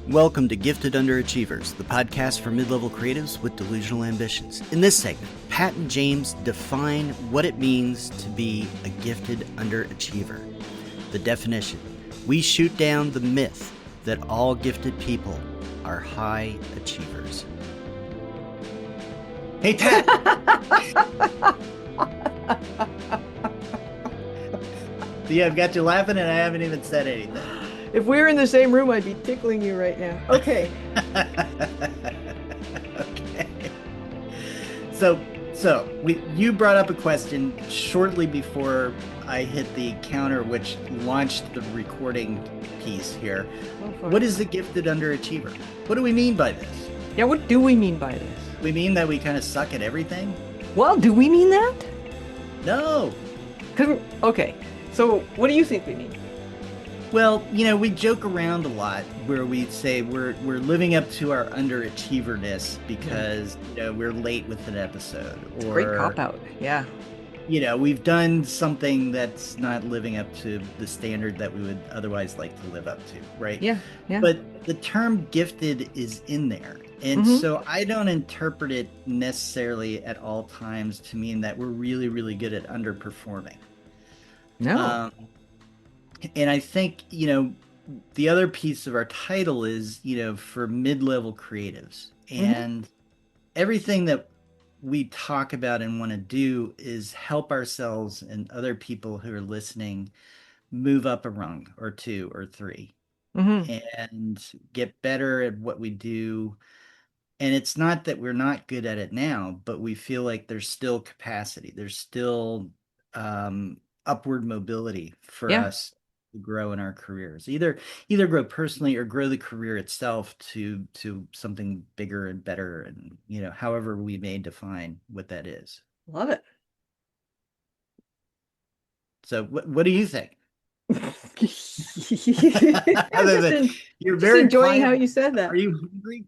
Welcome to Gifted Underachievers, the podcast for mid-level creatives with delusional ambitions. In this segment, Pat and James define what it means to be a gifted underachiever. The definition: we shoot down the myth that all gifted people are high achievers. Hey, Pat! See, I've got you laughing and I haven't even said anything. If we were in the same room, I'd be tickling you right now. Okay. Okay. You brought up a question shortly before I hit the counter, which launched the recording piece here. What is the gifted underachiever? What do we mean by this? Yeah, what do we mean by this? We mean that we kind of suck at everything? Well, do we mean that? No. Okay. So what do you think we mean? Well, we joke around a lot where we say we're living up to our underachieverness because, we're late with an episode. It's a great cop-out, yeah. We've done something that's not living up to the standard that we would otherwise like to live up to, right? Yeah. But the term gifted is in there. And so I don't interpret it necessarily at all times to mean that we're really, really good at underperforming. No. And I think, the other piece of our title is, for mid-level creatives. And everything that we talk about and want to do is help ourselves and other people who are listening move up a rung or two or three and get better at what we do. And it's not that we're not good at it now, but we feel like there's still capacity. There's still upward mobility for us to grow in our careers, either grow personally or grow the career itself to something bigger and better, and however we may define what that is. Love it. So what do you think? You're very enjoying how you said that. Are you hungry?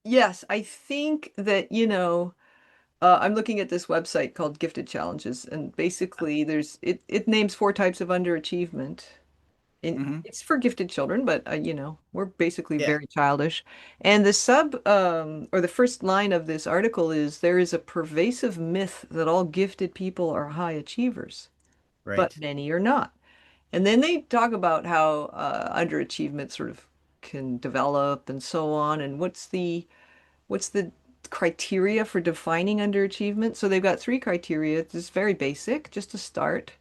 Yes, I think that I'm looking at this website called Gifted Challenges, and basically it names 4 types of underachievement. It's for gifted children, but we're basically very childish. And the or the first line of this article is, there is a pervasive myth that all gifted people are high achievers, but many are not. And then they talk about how underachievement sort of can develop and so on, and what's the criteria for defining underachievement. So they've got 3 criteria. It's very basic, just to start.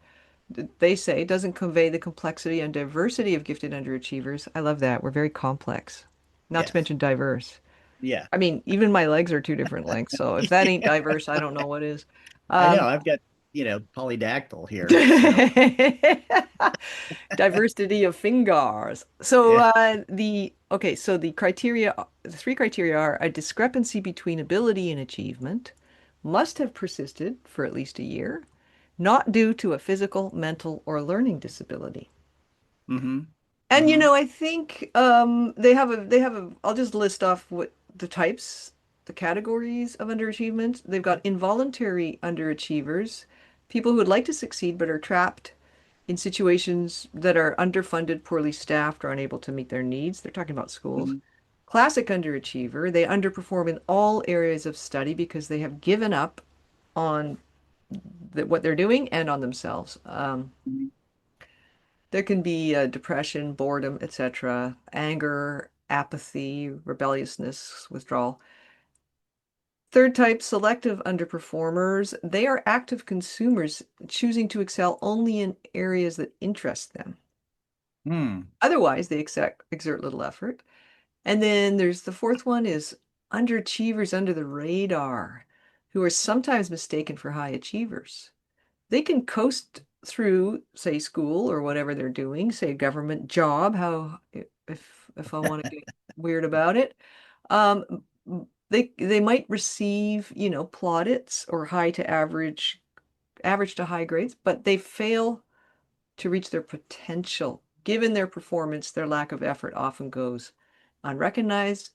They say it doesn't convey the complexity and diversity of gifted underachievers. I love that. We're very complex, not to mention diverse. Yeah. I mean, even my legs are 2 different lengths. So if that ain't diverse, I don't know what is. I know. I've got, polydactyl here. Diversity of fingers. So the 3 criteria are: a discrepancy between ability and achievement, must have persisted for at least a year, not due to a physical, mental, or learning disability. And I think they have a. I'll just list off what the types, the categories of underachievement. They've got involuntary underachievers, people who would like to succeed but are trapped in situations that are underfunded, poorly staffed, or unable to meet their needs. They're talking about schools. Classic underachiever, they underperform in all areas of study because they have given up on what they're doing and on themselves. There can be depression, boredom, etc., anger, apathy, rebelliousness, withdrawal. Third type, selective underperformers. They are active consumers choosing to excel only in areas that interest them. Otherwise, they exert little effort. And then there's the 4th one, is underachievers under the radar, who are sometimes mistaken for high achievers. They can coast through, say, school or whatever they're doing, say a government job, if I want to get weird about it. They might receive, plaudits or average to high grades, but they fail to reach their potential. Given their performance, their lack of effort often goes unrecognized,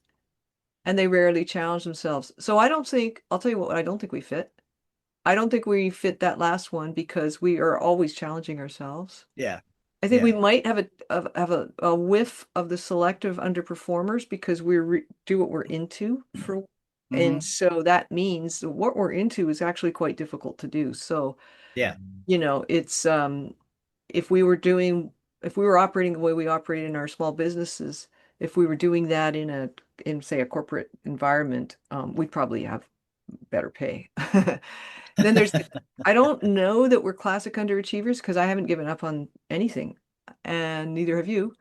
and they rarely challenge themselves. So I'll tell you what I don't think we fit. I don't think we fit that last one because we are always challenging ourselves. Yeah. I think we Yeah. might have a whiff of the selective underperformers because we re do what we're into for, and Hmm. so that means what we're into is actually quite difficult to do. So, Yeah. it's if we were doing if we were operating the way we operate in our small businesses, if we were doing that in say a corporate environment, we'd probably have better pay. Then I don't know that we're classic underachievers because I haven't given up on anything, and neither have you.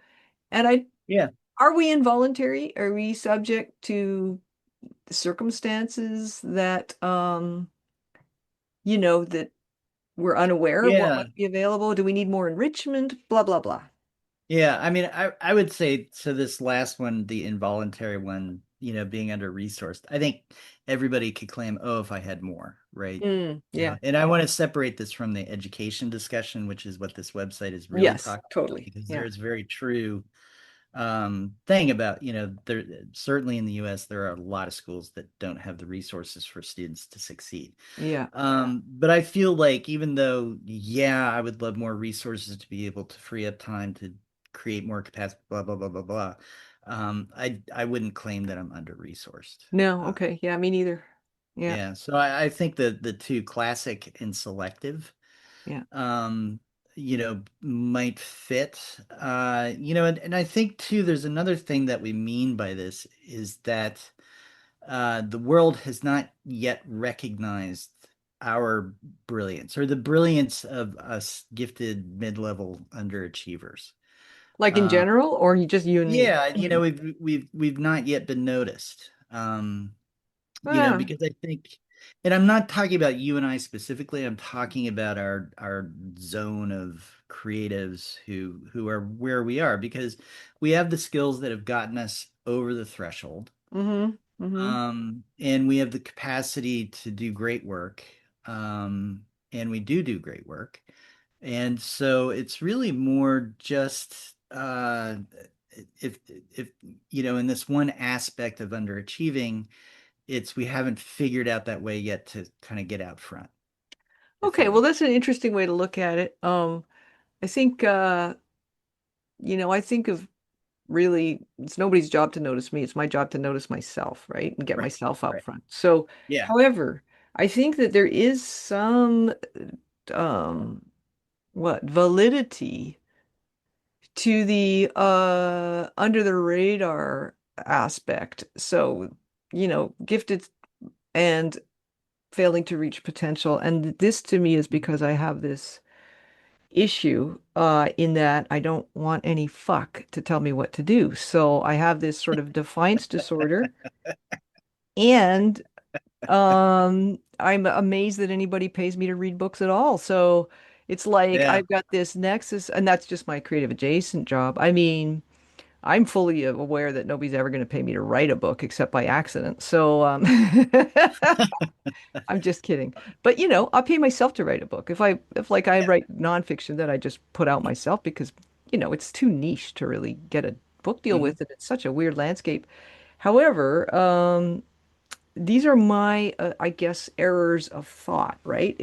And Yeah. are we involuntary? Are we subject to circumstances that, that we're unaware of what Yeah. might be available? Do we need more enrichment? Blah, blah, blah. Yeah, I mean, I would say so this last one, the involuntary one, being under resourced. I think everybody could claim, oh, if I had more, right? Yeah. And I want to separate this from the education discussion, which is what this website is really Yes, talking about, totally. because there Yeah. is very true thing about, there certainly in the US, there are a lot of schools that don't have the resources for students to succeed. Yeah. But I feel like even though, yeah, I would love more resources to be able to free up time to create more capacity, blah, blah, blah, blah, blah. I wouldn't claim that I'm under-resourced. No, Uh, okay. Yeah, me neither. Yeah. yeah, so I think that the two classic and selective, Yeah. um, might fit. And I think too, there's another thing that we mean by this is that the world has not yet recognized our brilliance or the brilliance of us gifted mid-level underachievers. Like in Uh, general, or you and me? yeah, we've not yet been noticed. Ah, Because I think, and I'm not talking about you and I specifically, I'm talking about our zone of creatives who are where we are because we have the skills that have gotten us over the threshold. mm-hmm. Mm-hmm. And we have the capacity to do great work. Um, and we do great work. And so it's really more just if in this one aspect of underachieving, it's we haven't figured out that way yet to kind of get out front, if Okay, that well, makes that's an interesting way to look at it. I think I think of really it's nobody's job to notice me. It's my job to notice myself, right? And get right. myself out Right. front. So, Yeah. however, I think that there is some um validity to the under the radar aspect. So, gifted and failing to reach potential. And this to me is because I have this issue in that I don't want any fuck to tell me what to do. So I have this sort of defiance disorder. And I'm amazed that anybody pays me to read books at all. So it's like Yeah. I've got this nexus, and that's just my creative adjacent job. I mean, I'm fully aware that nobody's ever going to pay me to write a book except by accident. So I'm just kidding. But I'll pay myself to write a book. If like I Yeah. write nonfiction that I just put out myself because, it's too niche to really get a book deal Mhm. with, and it's such a weird landscape. However, these are my, I guess, errors of thought, right?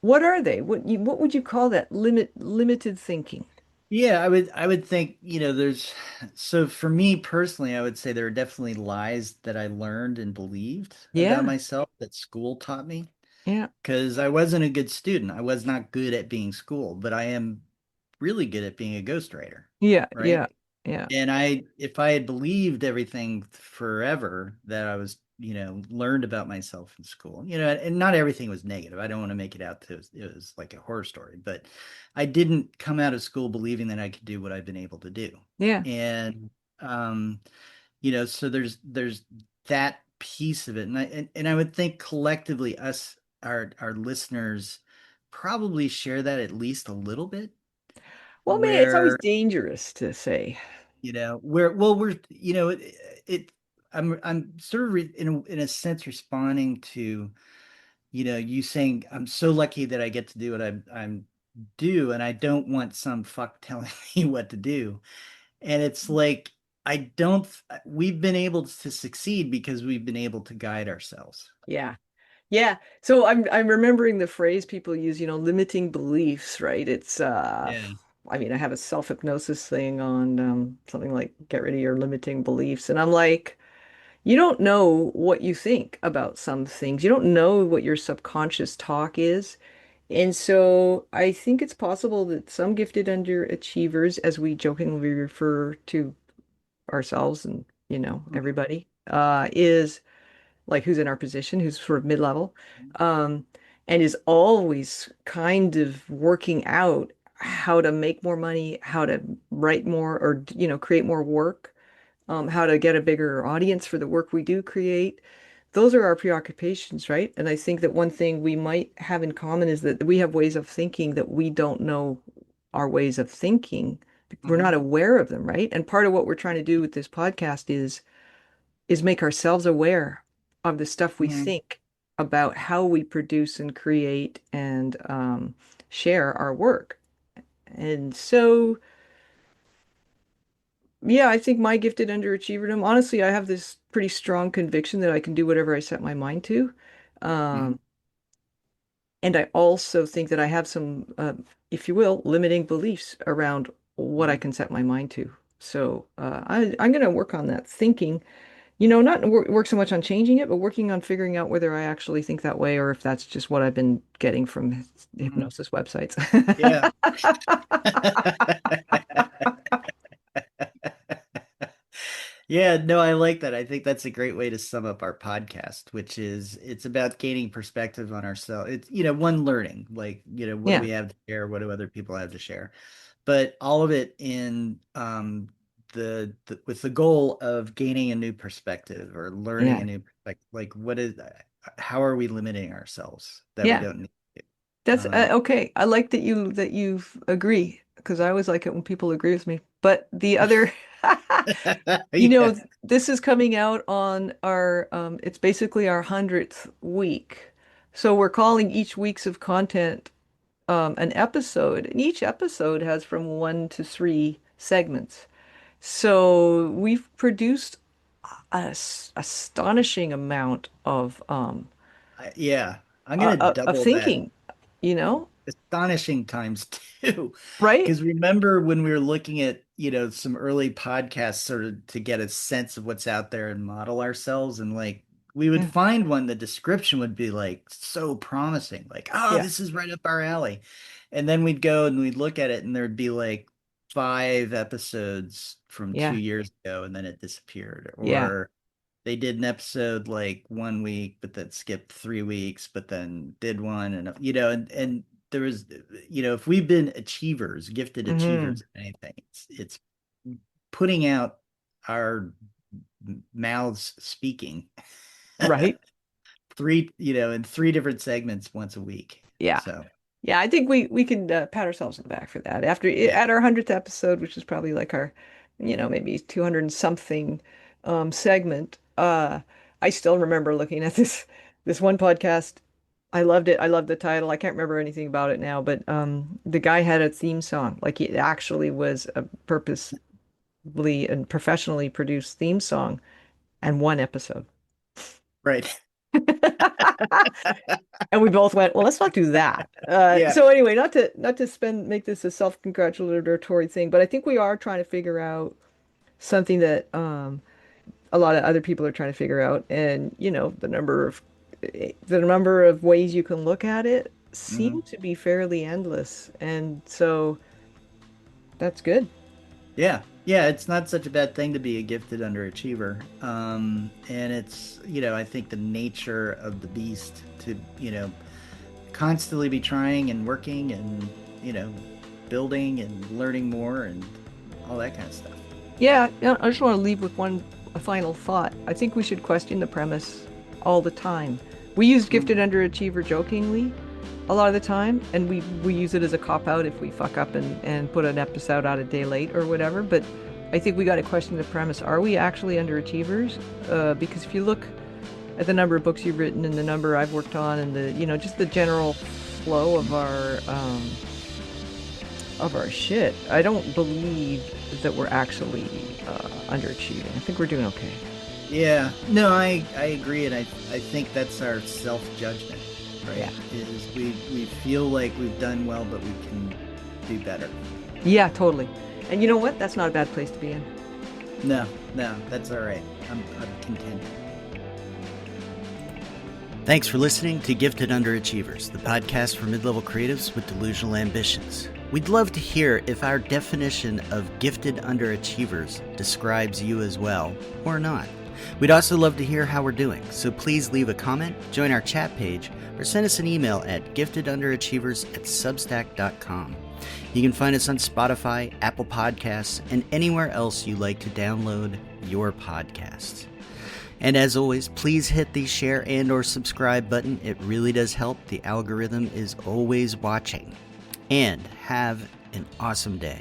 What are they? What would you call that? Limited thinking. Yeah, I would think, there's so for me personally, I would say there are definitely lies that I learned and believed about Yeah, myself that school taught me yeah, because I wasn't a good student. I was not good at being schooled, but I am really good at being a ghostwriter, yeah, right? yeah, yeah, And if I had believed everything forever that I was, learned about myself in school, and not everything was negative. I don't want to make it out to it was like a horror story, but I didn't come out of school believing that I could do what I've been able to do. yeah. And so there's that piece of it. And I would think collectively us, our listeners probably share that at least a little bit Well, man, it's always where dangerous to say. it I'm sort of in a sense responding to you saying I'm so lucky that I get to do what I'm do and I don't want some fuck telling me what to do. And it's like I don't we've been able to succeed because we've been able to guide ourselves. Yeah. Yeah. So I'm remembering the phrase people use, limiting beliefs, right? It's Yeah. I mean, I have a self-hypnosis thing on something like get rid of your limiting beliefs. And I'm like, you don't know what you think about some things. You don't know what your subconscious talk is. And so I think it's possible that some gifted underachievers, as we jokingly refer to ourselves and, Mhm. everybody, is like who's in our position, who's sort of mid-level, um, and is always kind of working out how to make more money, how to write more or, create more work, how to get a bigger audience for the work we do create. Those are our preoccupations, right? And I think that one thing we might have in common is that we have ways of thinking that we don't know our ways of thinking. We're Mhm. not aware of them, right? And part of what we're trying to do with this podcast is make ourselves aware of the stuff we Mhm. think about how we produce and create and share our work. And so, yeah, I think my gifted underachieverdom, honestly, I have this pretty strong conviction that I can do whatever I set my mind to. Mhm. Um, and I also think that I have some, if you will, limiting beliefs around what I Mhm. can set my mind to. So I'm going to work on that thinking. Not work so much on changing it, but working on figuring out whether I actually think that way or if that's just what I've been getting from Mhm. hypnosis websites. Yeah. Yeah, no, I like that. I think that's a great way to sum up our podcast, which is it's about gaining perspective on ourselves. It's, one learning, like, what do Yeah, we have to share? What do other people have to share? But all of it in with the goal of gaining a new perspective or learning yeah, a new perspective. Like, how are we limiting ourselves that we yeah. don't need to? That's Um, okay. I like that you agree because I always like it when people agree with me. But the other, yeah, this is coming out on our, it's basically our 100th week. So we're calling each weeks of content an episode, and each episode has from 1 to 3 segments. So we've produced astonishing amount yeah. I'm gonna of double that. thinking, you know, Astonishing times two. right? Because remember when we were looking at, some early podcasts sort of to get a sense of what's out there and model ourselves, and like we would Yeah, find one, the description would be like so promising, like, oh, yeah, this is right up our alley. And then we'd go and we'd look at it and there'd be like 5 episodes from two yeah, years ago, and then it disappeared. yeah. Or they did an episode like one week, but then skipped 3 weeks, but then did one, and and there was, if we've been achievers, gifted Hmm. achievers in anything, it's putting out our mouths speaking Right. in 3 different segments once a week. Yeah. So Yeah, I think we can pat ourselves on the back for that. After yeah. at our 100th episode, which is probably like our, maybe 200 and something segment, I still remember looking at this one podcast. I loved it. I loved the title. I can't remember anything about it now, but the guy had a theme song. Like it actually was a purposely and professionally produced theme song and one episode. Right. And we both went, well, let's not do that. Yeah. So anyway, not to make this a self-congratulatory thing, but I think we are trying to figure out something that a lot of other people are trying to figure out, and the number of ways you can look at it Mhm. seem to be fairly endless, and so that's good. Yeah. Yeah, it's not such a bad thing to be a gifted underachiever. And it's, I think the nature of the beast to, constantly be trying and working and, you know, building and learning more and all that kind of stuff. Yeah, yeah, I just want to leave with a final thought. I think we should question the premise all the time. We use gifted Mm. underachiever jokingly a lot of the time, and we use it as a cop out if we fuck up and put an episode out a day late or whatever. But I think we got to question the premise. Are we actually underachievers? Because if you look at the number of books you've written and the number I've worked on and just the general flow of our shit, I don't believe that we're actually underachieving. I think we're doing okay. Yeah. No, I agree, and I think that's our self-judgment, right? Yeah. Is we feel like we've done well, but we can do better. Yeah, totally. And you know what? That's not a bad place to be in. No, no, that's all right. I'm content. Thanks for listening to Gifted Underachievers, the podcast for mid-level creatives with delusional ambitions. We'd love to hear if our definition of gifted underachievers describes you as well, or not. We'd also love to hear how we're doing, so please leave a comment, join our chat page, or send us an email at giftedunderachievers@substack.com. You can find us on Spotify, Apple Podcasts, and anywhere else you like to download your podcasts. And as always, please hit the share and or subscribe button. It really does help. The algorithm is always watching. And have an awesome day.